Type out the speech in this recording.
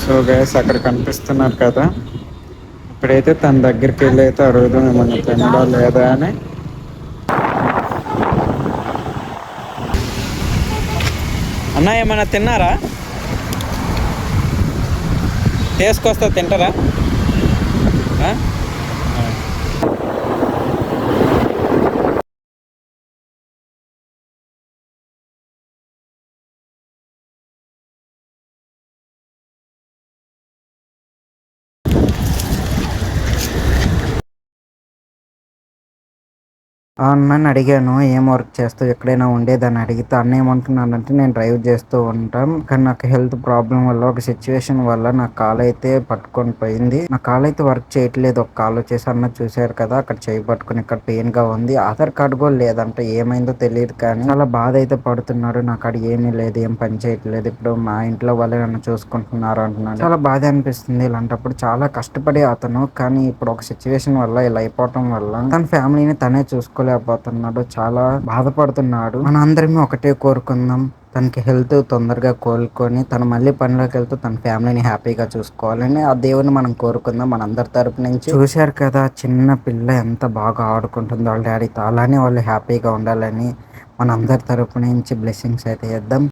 So guys అక్కడ కనిపిస్తున్నారు కదా, ఇప్పుడైతే తన దగ్గరికి వెళ్ళి అయితే అడుగుదాం ఏమన్నా తినడా లేదా అని. అన్న ఏమన్నా తిన్నారా? తీసుకొస్తా తింటారా? ఆ అన్నని అడిగాను, ఏం వర్క్ చేస్తావు, ఎక్కడైనా ఉండేదని అడిగితే అన్న ఏమంటున్నానంటే నేను డ్రైవ్ చేస్తూ ఉంటాం, కానీ నాకు హెల్త్ ప్రాబ్లం వల్ల ఒక సిచ్యువేషన్ వల్ల నా కాలు అయితే పట్టుకొని పోయింది. నా కాలు అయితే వర్క్ చేయట్లేదు. ఒక కాలు వచ్చేసి అన్న చూశారు కదా, అక్కడ చేయి పట్టుకుని ఇక్కడ పెయిన్ గా ఉంది. ఆధార్ కార్డు కూడా లేదంటే ఏమైందో తెలియదు, కానీ చాలా బాధ అయితే పడుతున్నాడు. నా కాడ ఏమీ లేదు, ఏం పని చేయట్లేదు. ఇప్పుడు మా ఇంట్లో వాళ్ళే నన్ను చూసుకుంటున్నారు అంటున్నాడు. చాలా బాధ అనిపిస్తుంది ఇలాంటప్పుడు. చాలా కష్టపడే అతను, కానీ ఇప్పుడు ఒక సిచ్యువేషన్ వల్ల ఇలా అయిపోవటం వల్ల తన ఫ్యామిలీని తనే చూసుకోలేకపోతున్నాడు. చాలా బాధపడుతున్నాడు. మన అందరమే ఒకటే కోరుకుందాం, తనకి హెల్త్ తొందరగా కోలుకొని తను మళ్ళీ పనిలోకి వెళ్తూ తన ఫ్యామిలీని హ్యాపీగా చూసుకోవాలని ఆ దేవుని మనం కోరుకుందాం మన అందరి తరపు నుంచి. చూశారు కదా చిన్న పిల్ల ఎంత బాగా ఆడుకుంటుందో వాళ్ళ డాడీతో, అలానే వాళ్ళు హ్యాపీగా ఉండాలని మన అందరి తరపు నుంచి బ్లెస్సింగ్స్ అయితే ఇద్దాం.